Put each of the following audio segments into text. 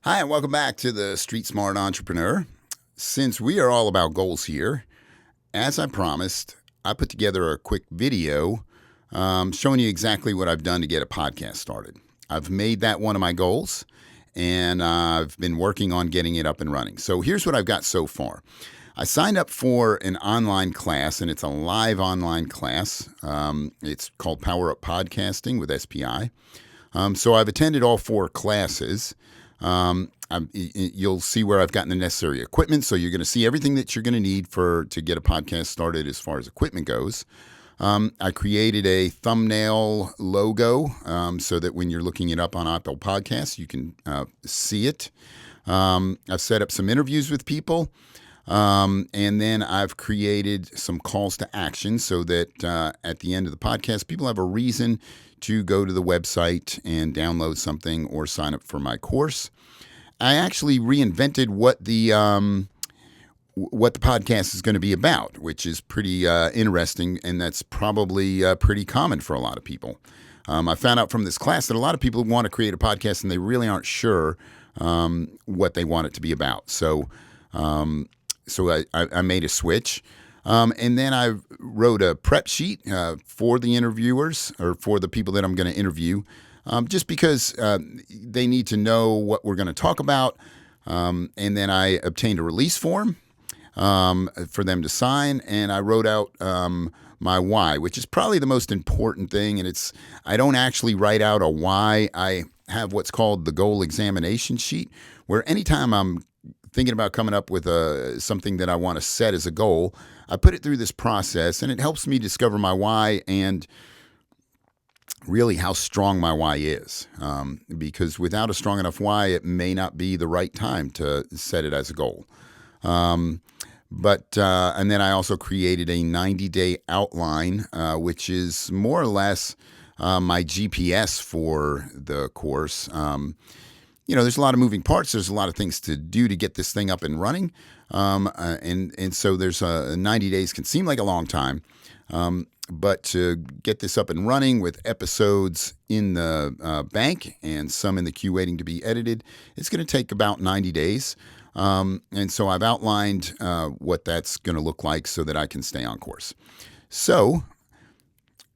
Hi, and welcome back to the Street Smart Entrepreneur. Since we are all about goals here, as I promised, I put together a quick video showing you exactly what I've done to get a podcast started. I've made that one of my goals, and I've been working on getting it up and running. So here's what I've got so far. I signed up for an online class, and it's a live online class. It's called Power Up Podcasting with SPI. So I've attended all 4 classes. You'll see where I've gotten the necessary equipment. So you're going to see everything that you're going to need to get a podcast started as far as equipment goes. I created a thumbnail logo so that when you're looking it up on Apple Podcasts, you can see it. I've set up some interviews with people. And then I've created some calls to action so that at the end of the podcast, people have a reason to go to the website and download something or sign up for my course. I actually reinvented what the podcast is going to be about, which is pretty interesting, and that's probably pretty common for a lot of people. I found out from this class that a lot of people want to create a podcast and they really aren't sure what they want it to be about. So I made a switch. And then I wrote a prep sheet for the interviewers or for the people that I'm going to interview, just because they need to know what we're going to talk about. And then I obtained a release form for them to sign, and I wrote out my why, which is probably the most important thing. And I don't actually write out a why. I have what's called the goal examination sheet, where anytime I'm thinking about coming up with something that I want to set as a goal, I put it through this process, and it helps me discover my why and really how strong my why is. Because without a strong enough why, it may not be the right time to set it as a goal. And then I also created a 90-day outline, which is more or less my GPS for the course. There's a lot of moving parts. There's a lot of things to do to get this thing up and running. And so there's 90 days can seem like a long time. But to get this up and running with episodes in the bank and some in the queue waiting to be edited, it's going to take about 90 days. And so I've outlined what that's going to look like so that I can stay on course. So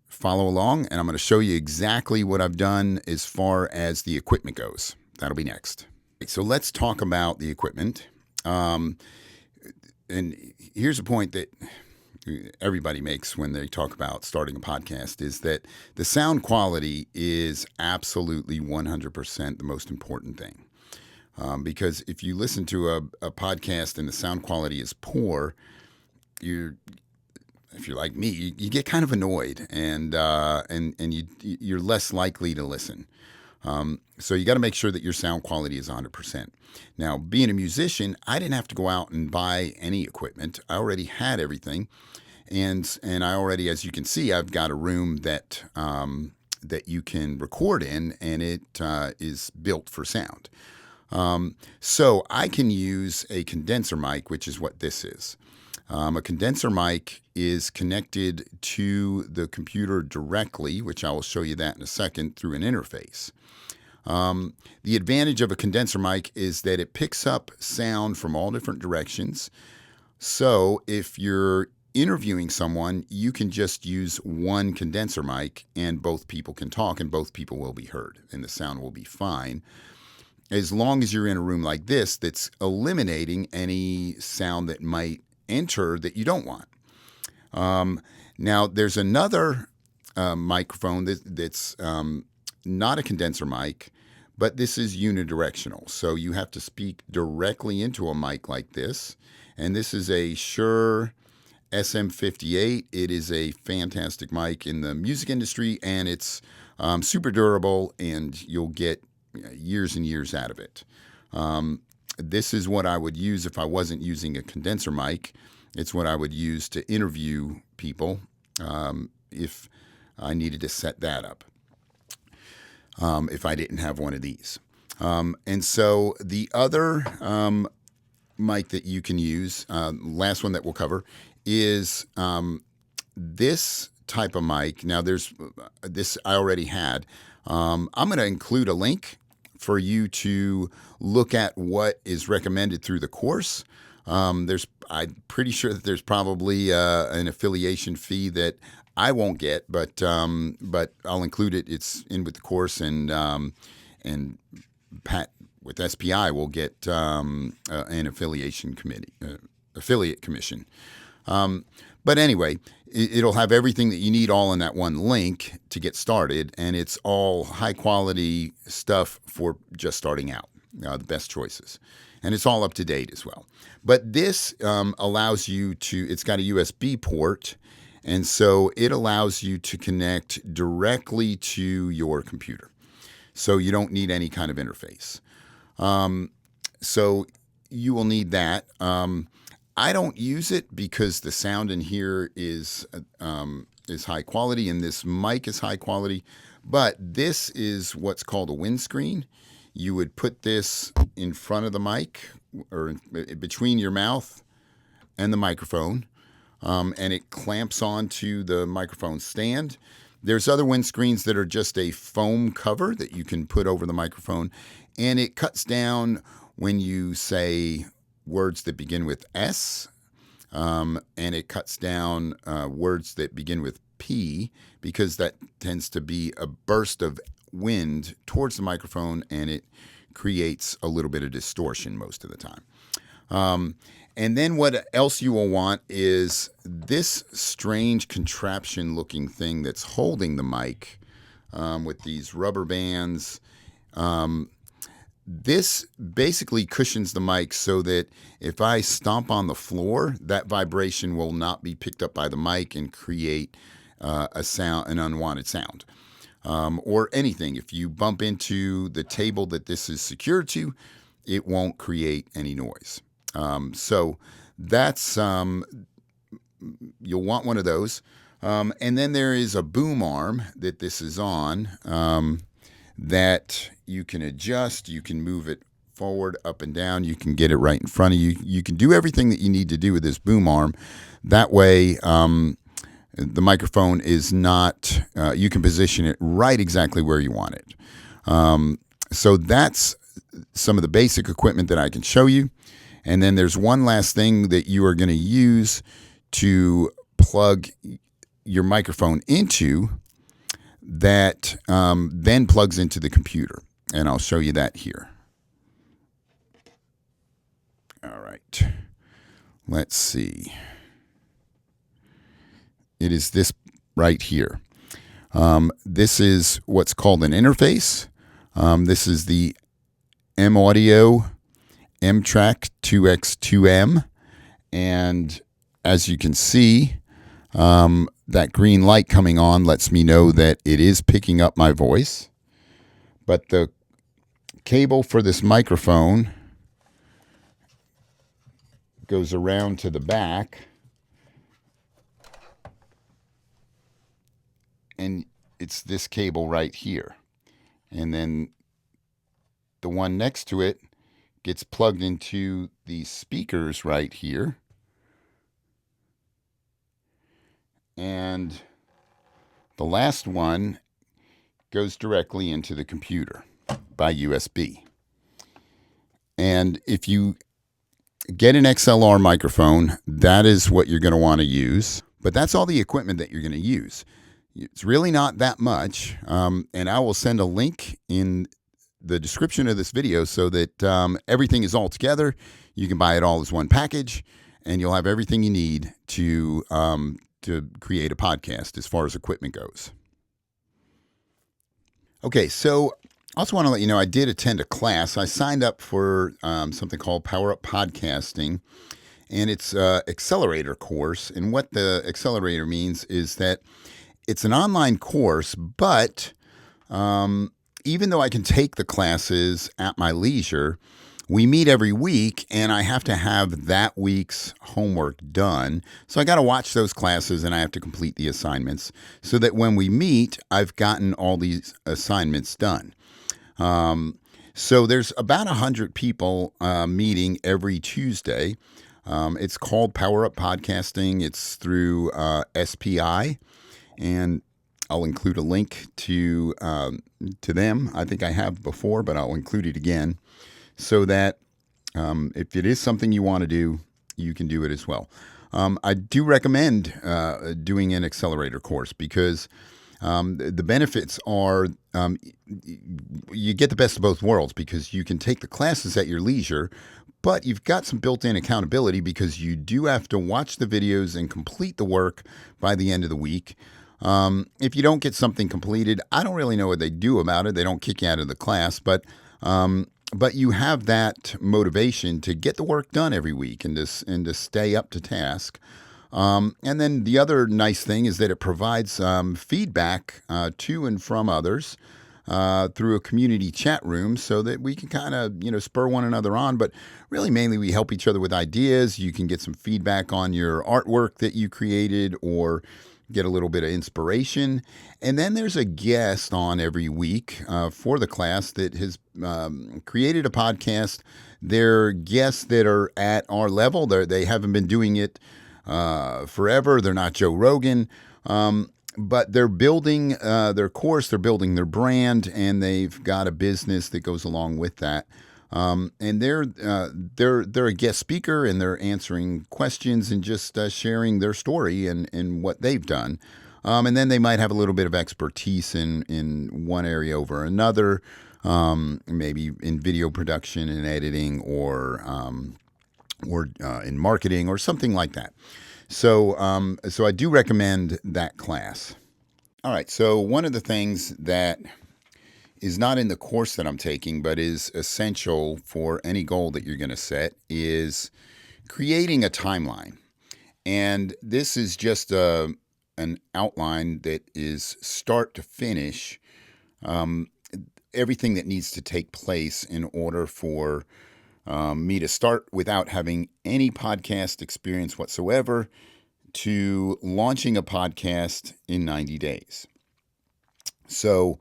follow along, and I'm going to show you exactly what I've done as far as the equipment goes. That'll be next. So let's talk about the equipment. And here's a point that everybody makes when they talk about starting a podcast, is that the sound quality is absolutely 100% the most important thing. Because if you listen to a podcast and the sound quality is poor, if you're like me, you get kind of annoyed, and you're less likely to listen. So you got to make sure that your sound quality is 100%. Now, being a musician, I didn't have to go out and buy any equipment. I already had everything, and I already, as you can see, I've got a room that you can record in, and it is built for sound. So I can use a condenser mic, which is what this is. A condenser mic is connected to the computer directly, which I will show you that in a second, through an interface. The advantage of a condenser mic is that it picks up sound from all different directions. So if you're interviewing someone, you can just use one condenser mic and both people can talk and both people will be heard and the sound will be fine, as long as you're in a room like this that's eliminating any sound that might enter that you don't want. Now, there's another microphone that's not a condenser mic, but this is unidirectional. So you have to speak directly into a mic like this. And this is a Shure SM58. It is a fantastic mic in the music industry, and it's super durable, and you'll get years and years out of it. This is what I would use if I wasn't using a condenser mic. It's what I would use to interview people if I needed to set that up, if I didn't have one of these. And so the other mic that you can use, last one that we'll cover, is this type of mic. Now, there's this I already had. I'm going to include a link for you to look at what is recommended through the course. I'm pretty sure that there's probably an affiliation fee that I won't get, but I'll include it. It's in with the course, and Pat with SPI will get an affiliate commission. But anyway, it'll have everything that you need all in that one link to get started, and it's all high quality stuff for just starting out, the best choices. And it's all up to date as well. But this allows you to, it's got a USB port, and so it allows you to connect directly to your computer. So you don't need any kind of interface. So you will need that. I don't use it because the sound in here is high quality, and this mic is high quality. But this is what's called a windscreen. You would put this in front of the mic or between your mouth and the microphone, and it clamps onto the microphone stand. There's other windscreens that are just a foam cover that you can put over the microphone, and it cuts down when you say words that begin with S, and it cuts down words that begin with P, because that tends to be a burst of wind towards the microphone, and it creates a little bit of distortion most of the time. And then what else you will want is this strange contraption looking thing that's holding the mic with these rubber bands. This basically cushions the mic so that if I stomp on the floor, that vibration will not be picked up by the mic and create an unwanted sound. Or anything. If you bump into the table that this is secured to, it won't create any noise. So that's, you'll want one of those. And then there is a boom arm that this is on, that you can adjust. You can move it forward, up and down. You can get it right in front of you. You can do everything that you need to do with this boom arm. That way, the microphone is not, you can position it right exactly where you want it. So that's some of the basic equipment that I can show you. And then there's one last thing that you are going to use to plug your microphone into that then plugs into the computer. And I'll show you that here. All right. Let's see. It is this right here. This is what's called an interface. This is the M-Audio M-Track 2X2M. And as you can see, that green light coming on lets me know that it is picking up my voice. But the cable for this microphone goes around to the back. And it's this cable right here. And then the one next to it gets plugged into the speakers right here. And the last one goes directly into the computer by USB. And if you get an XLR microphone, that is what you're going to want to use. But that's all the equipment that you're going to use. It's really not that much, and I will send a link in the description of this video so that everything is all together. You can buy it all as one package, and you'll have everything you need to create a podcast as far as equipment goes. Okay, so I also want to let you know I did attend a class. I signed up for something called Power Up Podcasting, and it's an accelerator course. And what the accelerator means is that it's an online course, but even though I can take the classes at my leisure, we meet every week, and I have to have that week's homework done. So I got to watch those classes, and I have to complete the assignments so that when we meet, I've gotten all these assignments done. So there's about 100 people meeting every Tuesday. It's called Power Up Podcasting. It's through SPI. And I'll include a link to them. I think I have before, but I'll include it again so that if it is something you want to do, you can do it as well. I do recommend doing an accelerator course because the benefits are you get the best of both worlds because you can take the classes at your leisure, but you've got some built in accountability because you do have to watch the videos and complete the work by the end of the week. If you don't get something completed, I don't really know what they do about it. They don't kick you out of the class, but you have that motivation to get the work done every week and to stay up to task. And then the other nice thing is that it provides feedback to and from others through a community chat room so that we can kind of, spur one another on. But really, mainly, we help each other with ideas. You can get some feedback on your artwork that you created or get a little bit of inspiration. And then there's a guest on every week for the class that has created a podcast. They're guests that are at our level. They haven't been doing it forever. They're not Joe Rogan. But they're building their course, they're building their brand, and they've got a business that goes along with that. And they're a guest speaker, and they're answering questions and just sharing their story and what they've done. And then they might have a little bit of expertise in one area over another, maybe in video production and editing, or in marketing, or something like that. So I do recommend that class. All right. So one of the things that is not in the course that I'm taking, but is essential for any goal that you're going to set, is creating a timeline. And this is just an outline that is start to finish, everything that needs to take place in order for me to start without having any podcast experience whatsoever to launching a podcast in 90 days. So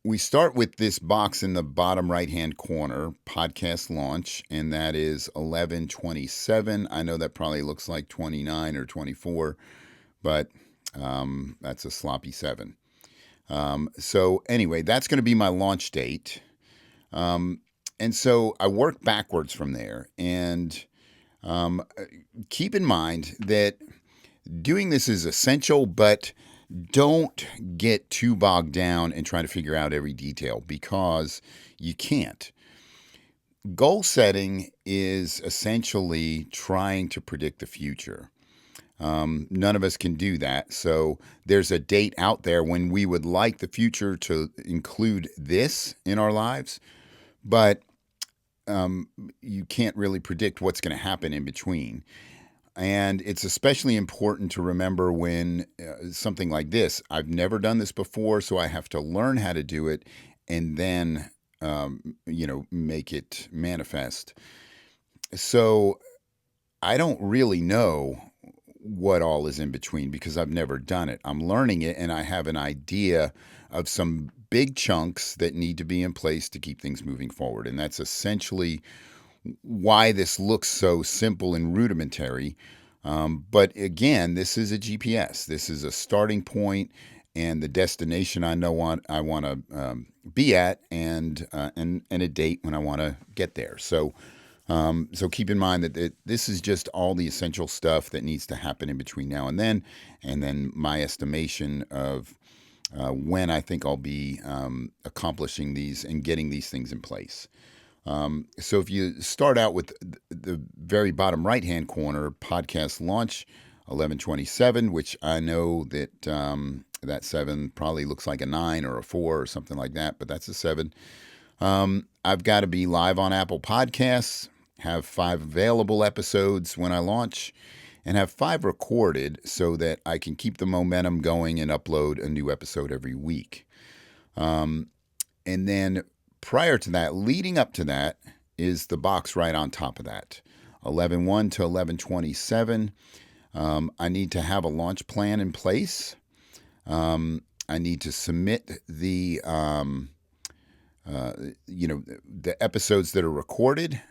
we start with this box in the bottom right-hand corner, podcast launch, and that is 11/27. I know that probably looks like 29 or 24, but that's a sloppy 7. So anyway, that's going to be my launch date. And so I work backwards from there. And keep in mind that doing this is essential, but don't get too bogged down and try to figure out every detail because you can't. Goal setting is essentially trying to predict the future. None of us can do that. So there's a date out there when we would like the future to include this in our lives, but you can't really predict what's going to happen in between. And it's especially important to remember when something like this, I've never done this before, so I have to learn how to do it and then, make it manifest. So I don't really know what all is in between because I've never done it. I'm learning it and I have an idea of some big chunks that need to be in place to keep things moving forward. And that's essentially why this looks so simple and rudimentary. But again, this is a GPS. This is a starting point and the destination I want to be at, and a date when I want to get there. So keep in mind that this is just all the essential stuff that needs to happen in between now and then my estimation of when I think I'll be accomplishing these and getting these things in place. So if you start out with the very bottom right-hand corner, podcast launch 11/27, which I know that that 7 probably looks like a 9 or a 4 or something like that, but that's a 7. I've got to be live on Apple Podcasts, have 5 available episodes when I launch, and have 5 recorded so that I can keep the momentum going and upload a new episode every week. And then prior to that, leading up to that, is the box right on top of that, 11/1 to 11/27. I need to have a launch plan in place. I need to submit the episodes that are recorded.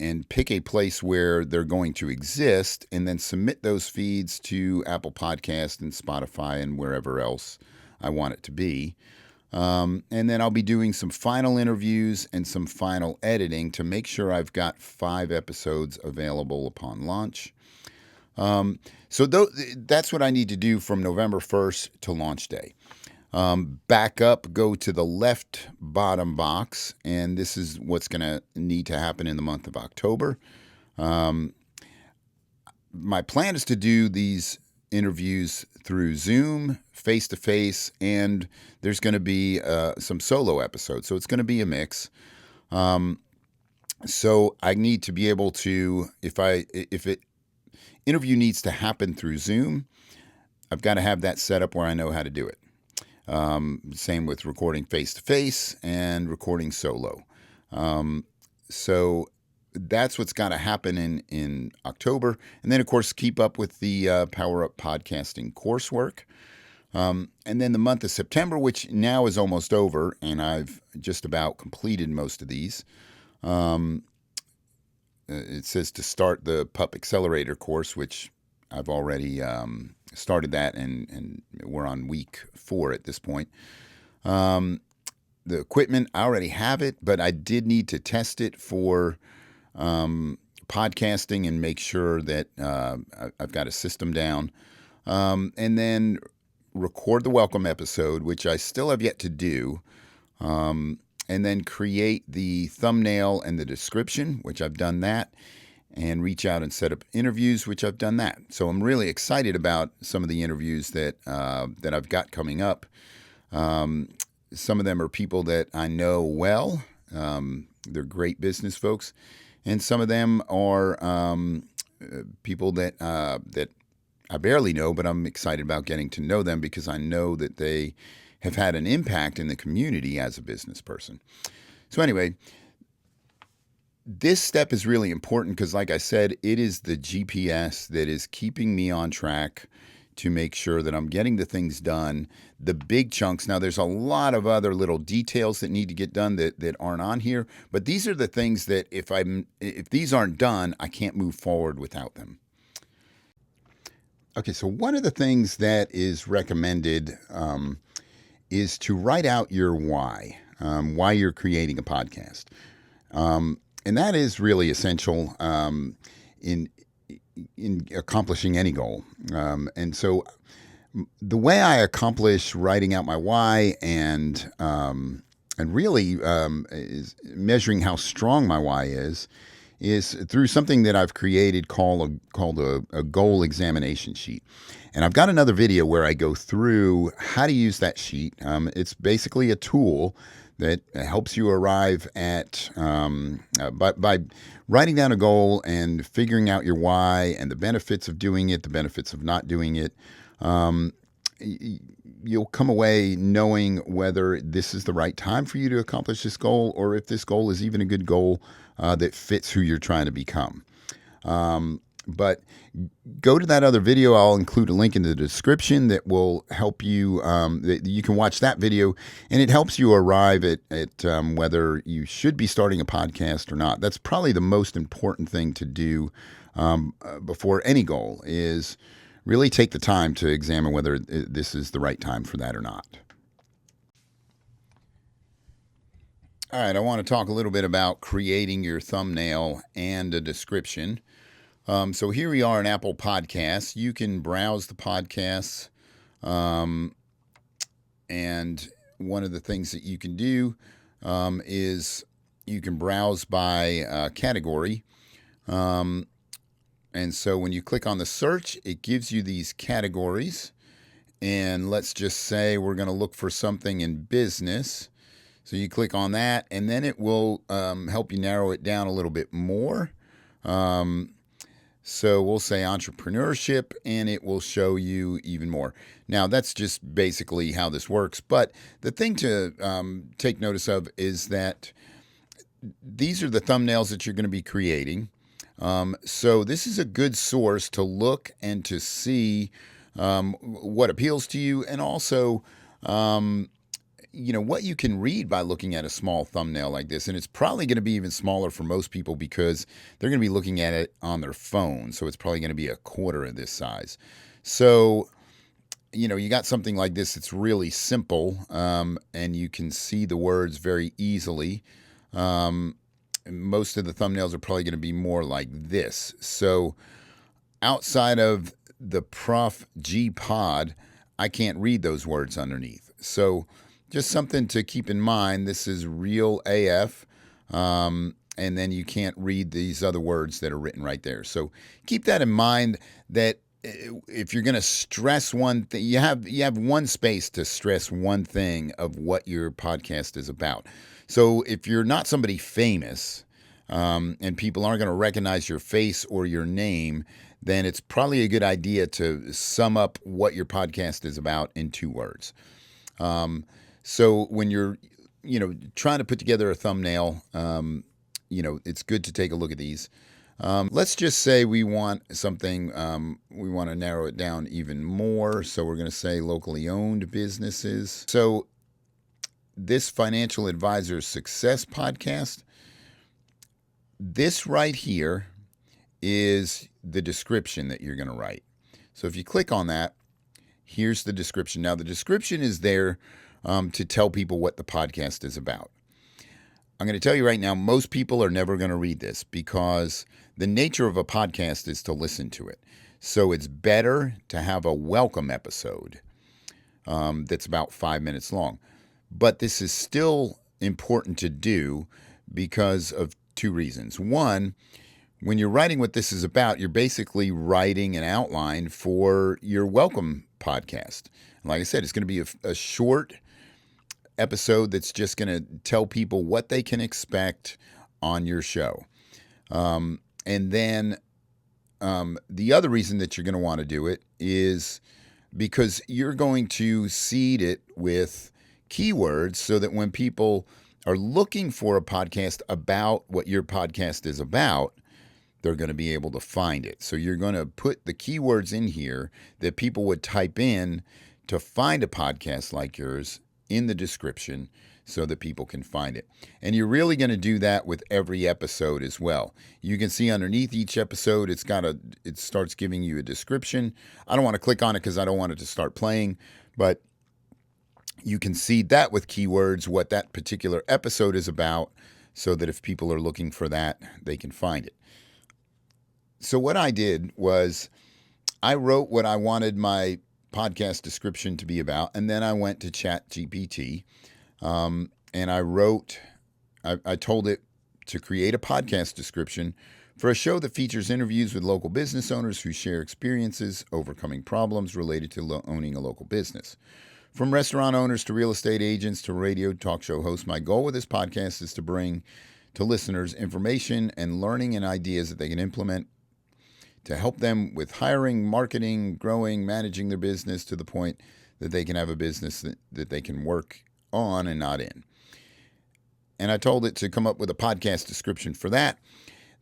and pick a place where they're going to exist, and then submit those feeds to Apple Podcast and Spotify and wherever else I want it to be. And then I'll be doing some final interviews and some final editing to make sure I've got 5 episodes available upon launch. So that's what I need to do from November 1st to launch day. Back up, go to the left bottom box, and this is what's going to need to happen in the month of October. My plan is to do these interviews through Zoom, face-to-face, and there's going to be some solo episodes. So it's going to be a mix. So I need to be able to, if it interview needs to happen through Zoom, I've got to have that set up where I know how to do it. Same with recording face-to-face and recording solo. So that's what's got to happen in October. And then, of course, keep up with the Power Up Podcasting coursework. And then the month of September, which now is almost over, and I've just about completed most of these. It says to start the PUP Accelerator course, which I've already started that, and we're on week 4 at this point. The equipment, I already have it, but I did need to test it for podcasting and make sure that I've got a system down. And then record the welcome episode, which I still have yet to do. And then create the thumbnail and the description, which I've done that. And reach out and set up interviews, which I've done that. So I'm really excited about some of the interviews that I've got coming up. Some of them are people that I know well. They're great business folks, and some of them are people that I barely know, but I'm excited about getting to know them because I know that they have had an impact in the community as a business person. So anyway, this step is really important because, like I said, it is the GPS that is keeping me on track to make sure that I'm getting the things done, the big chunks. Now, there's a lot of other little details that need to get done that aren't on here, but these are the things that if these aren't done, I can't move forward without them. Okay, so one of the things that is recommended is to write out your why you're creating a podcast. And that is really essential in accomplishing any goal. And so the way I accomplish writing out my why and really is measuring how strong my why is through something that I've created called a goal examination sheet. And I've got another video where I go through how to use that sheet. It's basically a tool that helps you arrive at, by writing down a goal and figuring out your why and the benefits of doing it, the benefits of not doing it. You'll come away knowing whether this is the right time for you to accomplish this goal or if this goal is even a good goal that fits who you're trying to become. But go to that other video. I'll include a link in the description that will help you. That you can watch that video, and it helps you arrive at whether you should be starting a podcast or not. That's probably the most important thing to do before any goal is really take the time to examine whether this is the right time for that or not. All right, I want to talk a little bit about creating your thumbnail and a description. So here we are in Apple Podcasts. You can browse the podcasts, and one of the things that you can do is you can browse by category. And so when you click on the search, it gives you these categories. And let's just say we're going to look for something in business. So you click on that, and then it will help you narrow it down a little bit more. So we'll say entrepreneurship, and it will show you even more. Now, that's just basically how this works. But the thing to take notice of is that these are the thumbnails that you're going to be creating. So this is a good source to look and to see what appeals to you, and also what you can read by looking at a small thumbnail like this, and it's probably going to be even smaller for most people because they're going to be looking at it on their phone, so it's probably going to be a quarter of this size. So, you got something like this. It's really simple, and you can see the words very easily. Most of the thumbnails are probably going to be more like this. So outside of the Prof G Pod, I can't read those words underneath. So just something to keep in mind. This is real AF. And then you can't read these other words that are written right there. So keep that in mind, that if you're going to stress one thing, you have one space to stress one thing of what your podcast is about. So if you're not somebody famous, and people aren't going to recognize your face or your name, then it's probably a good idea to sum up what your podcast is about in 2 words. So when you're, trying to put together a thumbnail, it's good to take a look at these. Let's just say we want something, we want to narrow it down even more. So we're going to say locally owned businesses. So this Financial Advisor Success Podcast, this right here is the description that you're going to write. So if you click on that, here's the description. Now, the description is there to tell people what the podcast is about. I'm going to tell you right now, most people are never going to read this because the nature of a podcast is to listen to it. So it's better to have a welcome episode that's about 5 minutes long. But this is still important to do because of 2 reasons. One, when you're writing what this is about, you're basically writing an outline for your welcome podcast. And like I said, it's going to be a short episode that's just going to tell people what they can expect on your show. And then the other reason that you're going to want to do it is because you're going to seed it with keywords so that when people are looking for a podcast about what your podcast is about, they're going to be able to find it. So you're going to put the keywords in here that people would type in to find a podcast like yours in the description so that people can find it. And you're really going to do that with every episode as well. You can see underneath each episode, it starts giving you a description. I don't want to click on it because I don't want it to start playing, but you can see that with keywords, what that particular episode is about, so that if people are looking for that, they can find it. So what I did was I wrote what I wanted my podcast description to be about, and then I went to ChatGPT, and I told it to create a podcast description for a show that features interviews with local business owners who share experiences overcoming problems related to owning a local business. From restaurant owners to real estate agents to radio talk show hosts, my goal with this podcast is to bring to listeners information and learning and ideas that they can implement to help them with hiring, marketing, growing, managing their business to the point that they can have a business that they can work on and not in. And I told it to come up with a podcast description for that.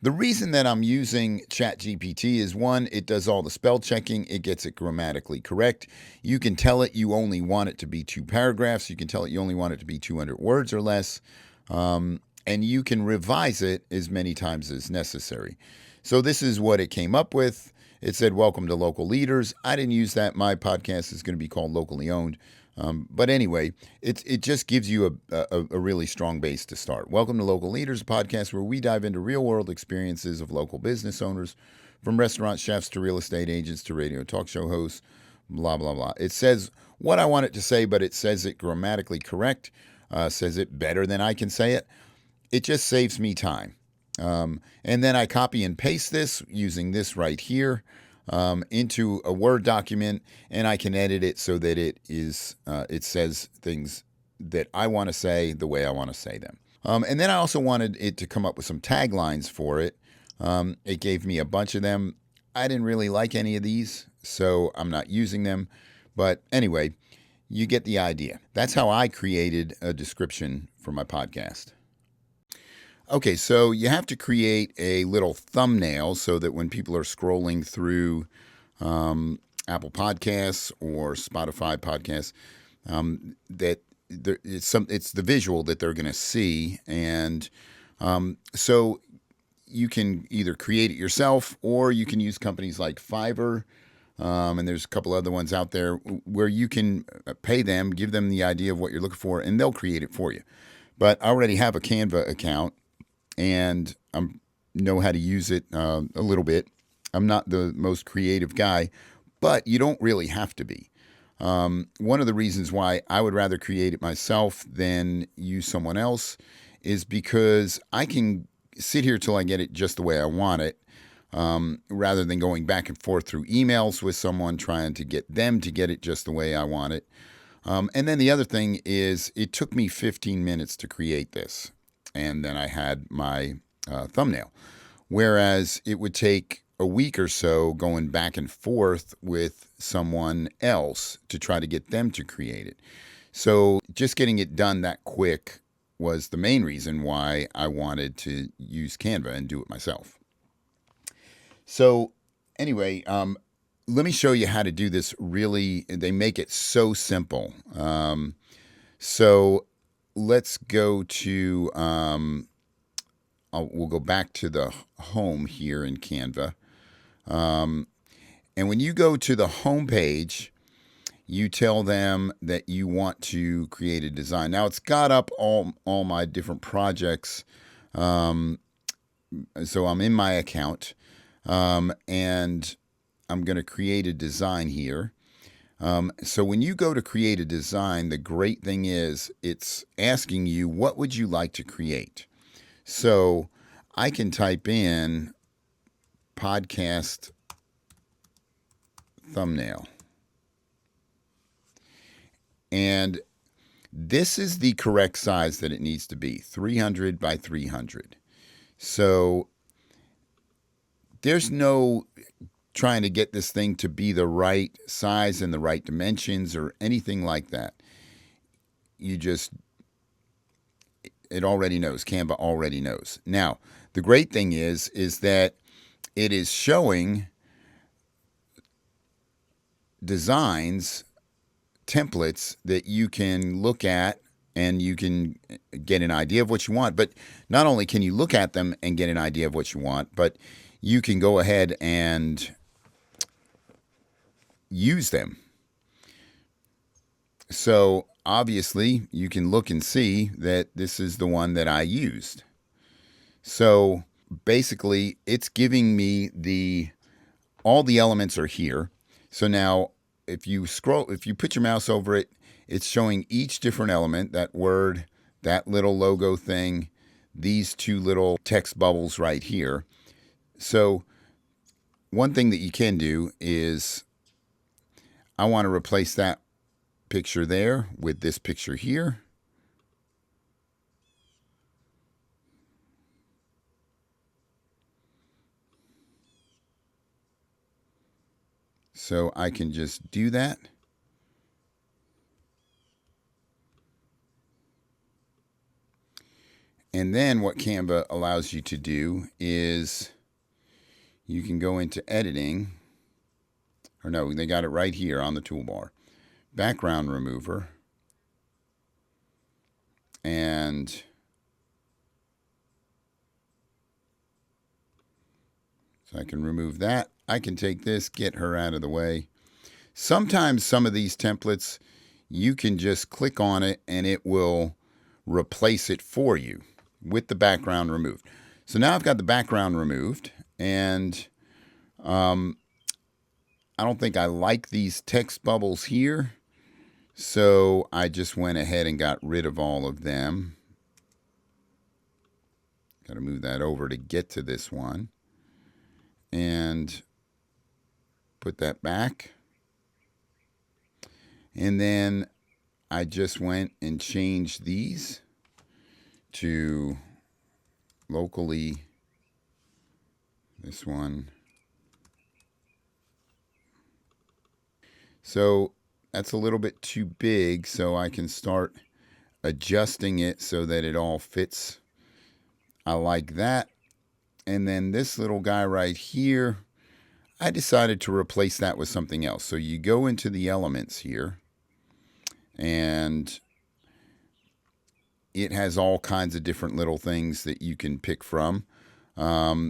The reason that I'm using ChatGPT is, one, it does all the spell checking. It gets it grammatically correct. You can tell it you only want it to be 2 paragraphs. You can tell it you only want it to be 200 words or less. And you can revise it as many times as necessary. So this is what it came up with. It said, welcome to local leaders. I didn't use that. My podcast is going to be called Locally Owned. But anyway, it just gives you a really strong base to start. Welcome to Local Leaders, a podcast where we dive into real-world experiences of local business owners, from restaurant chefs to real estate agents to radio talk show hosts, blah, blah, blah. It says what I want it to say, but it says it grammatically correct, says it better than I can say it. It just saves me time. And then I copy and paste this using this right here into a Word document, and I can edit it so that it says things that I want to say the way I want to say them. And then I also wanted it to come up with some taglines for it. It gave me a bunch of them. I didn't really like any of these, so I'm not using them. But anyway, you get the idea. That's how I created a description for my podcast. Okay, so you have to create a little thumbnail so that when people are scrolling through Apple Podcasts or Spotify podcasts, that it's the visual that they're going to see, and so you can either create it yourself or you can use companies like Fiverr. And there's a couple other ones out there where you can pay them, give them the idea of what you're looking for, and they'll create it for you. But I already have a Canva account, and I know how to use it a little bit. I'm not the most creative guy, but you don't really have to be. One of the reasons why I would rather create it myself than use someone else is because I can sit here till I get it just the way I want it, rather than going back and forth through emails with someone trying to get them to get it just the way I want it. And then the other thing is, it took me 15 minutes to create this, and then I had my thumbnail. Whereas it would take a week or so going back and forth with someone else to try to get them to create it. So just getting it done that quick was the main reason why I wanted to use Canva and do it myself. So anyway, let me show you how to do this. Really, they make it so simple. So let's go to, we'll go back to the home here in Canva. And when you go to the home page, you tell them that you want to create a design. Now it's got up all my different projects. So I'm in my account, and I'm going to create a design here. So when you go to create a design, the great thing is it's asking you, what would you like to create? So I can type in podcast thumbnail. And this is the correct size that it needs to be, 300 by 300. So there's no trying to get this thing to be the right size and the right dimensions or anything like that. It already knows. Canva already knows. Now, the great thing is that it is showing designs, templates that you can look at and you can get an idea of what you want. But not only can you look at them and get an idea of what you want, but you can go ahead and use them. So obviously you can look and see that this is the one that I used. So basically it's giving me all the elements are here. So now if you put your mouse over it, it's showing each different element, that word, that little logo thing, these two little text bubbles right here. So one thing that you can do is, I want to replace that picture there with this picture here. So I can just do that. And then what Canva allows you to do is you can go into editing, or no, they got it right here on the toolbar. Background remover. And so I can remove that. I can take this, get her out of the way. Sometimes some of these templates, you can just click on it and it will replace it for you with the background removed. So now I've got the background removed, and I don't think I like these text bubbles here. So I just went ahead and got rid of all of them. Got to move that over to get to this one. And put that back. And then I just went and changed these to locally, this one. So that's a little bit too big, so I can start adjusting it so that it all fits. I like that. And then this little guy right here, I decided to replace that with something else. So you go into the elements here, and it has all kinds of different little things that you can pick from.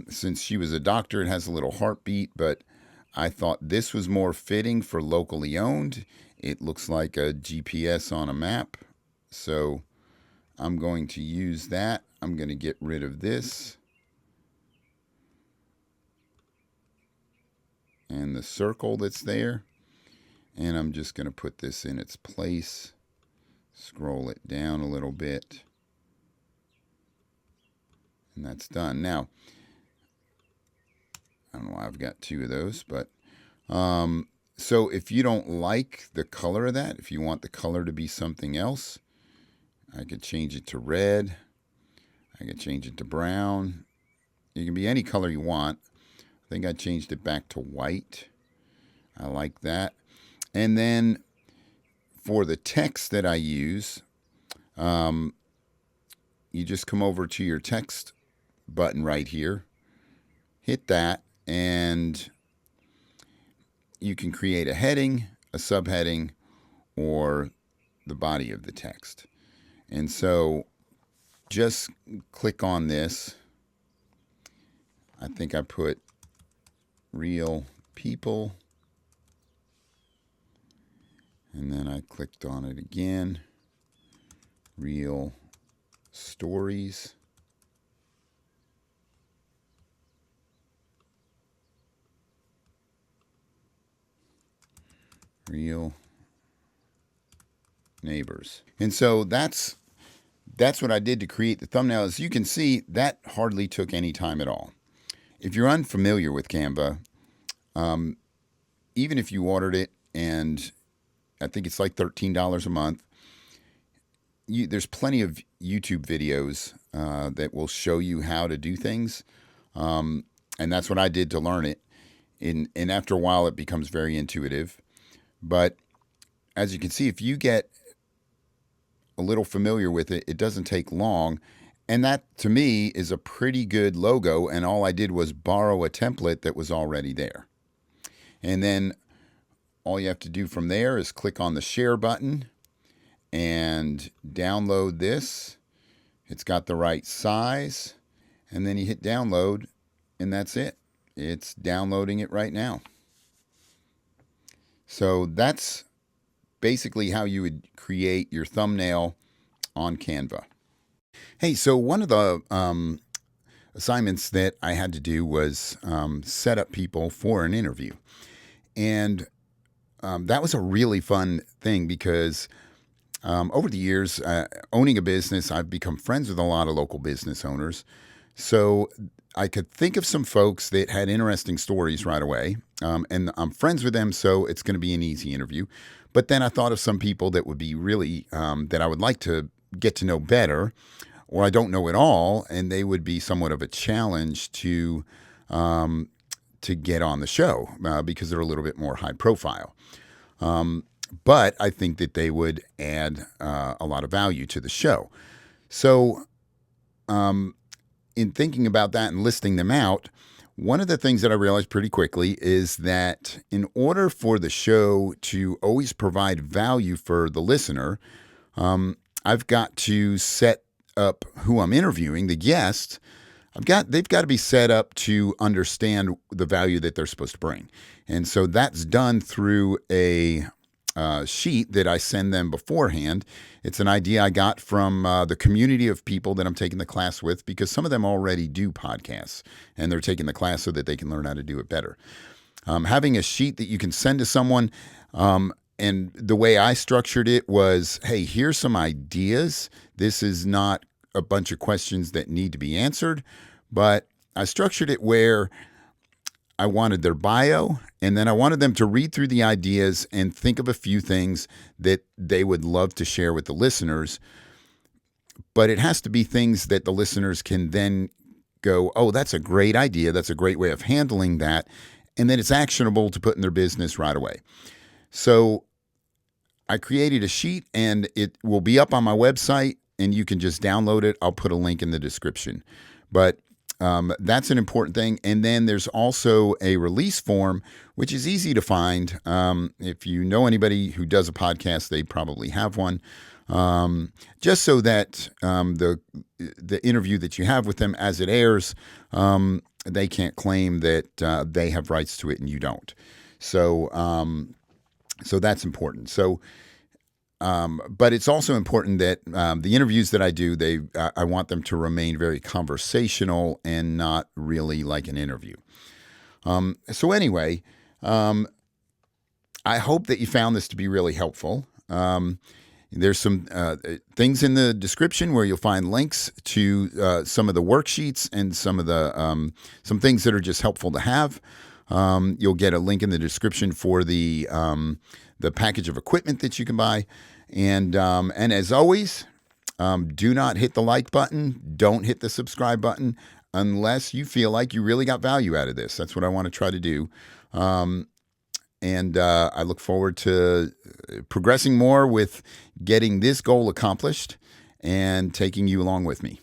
Since she was a doctor, it has a little heartbeat, but I thought this was more fitting for locally owned. It looks like a GPS on a map. So I'm going to use that. I'm going to get rid of this. And the circle that's there. And I'm just going to put this in its place. Scroll it down a little bit. And that's done. Now, I don't know why I've got two of those, but so if you don't like the color of that, if you want the color to be something else, I could change it to red. I could change it to brown. It can be any color you want. I think I changed it back to white. I like that. And then for the text that I use, you just come over to your text button right here, hit that, and you can create a heading, a subheading, or the body of the text. And so just click on this. I think I put real people. And then I clicked on it again. Real stories. Real neighbors. And so that's what I did to create the thumbnail. As you can see, that hardly took any time at all. If you're unfamiliar with Canva, even if you ordered it, and I think it's like $13 a month, there's plenty of YouTube videos that will show you how to do things. And that's what I did to learn it. And after a while, it becomes very intuitive. But as you can see, if you get a little familiar with it, it doesn't take long. And that, to me, is a pretty good logo. And all I did was borrow a template that was already there. And then all you have to do from there is click on the share button and download this. It's got the right size. And then you hit download, and that's it. It's downloading it right now. So that's basically how you would create your thumbnail on Canva. Hey, so one of the assignments that I had to do was set up people for an interview. And that was a really fun thing because over the years, owning a business, I've become friends with a lot of local business owners. So I could think of some folks that had interesting stories right away. And I'm friends with them, so it's going to be an easy interview. But then I thought of some people that would be really, that I would like to get to know better, or I don't know at all, and they would be somewhat of a challenge to get on the show because they're a little bit more high profile. But I think that they would add a lot of value to the show. So in thinking about that and listing them out, one of the things that I realized pretty quickly is that in order for the show to always provide value for the listener, I've got to set up who I'm interviewing, the guest. They've got to be set up to understand the value that they're supposed to bring. And so that's done through a sheet that I send them beforehand. It's an idea I got from the community of people that I'm taking the class with, because some of them already do podcasts and they're taking the class so that they can learn how to do it better. Having a sheet that you can send to someone, and the way I structured it was, hey, here's some ideas. This is not a bunch of questions that need to be answered, but I structured it where I wanted their bio, and then I wanted them to read through the ideas and think of a few things that they would love to share with the listeners. But it has to be things that the listeners can then go, oh, that's a great idea. That's a great way of handling that. And then it's actionable to put in their business right away. So I created a sheet, and it will be up on my website, and you can just download it. I'll put a link in the description. But that's an important thing. And then there's also a release form, which is easy to find. If you know anybody who does a podcast, they probably have one. just so that the interview that you have with them as it airs, they can't claim that they have rights to it and you don't. So so that's important. So. But it's also important that the interviews that I do, I want them to remain very conversational and not really like an interview. So anyway, I hope that you found this to be really helpful. There's some things in the description where you'll find links to some of the worksheets and some of the some things that are just helpful to have. You'll get a link in the description for the package of equipment that you can buy. And as always, do not hit the like button. Don't hit the subscribe button unless you feel like you really got value out of this. That's what I want to try to do. And I look forward to progressing more with getting this goal accomplished and taking you along with me.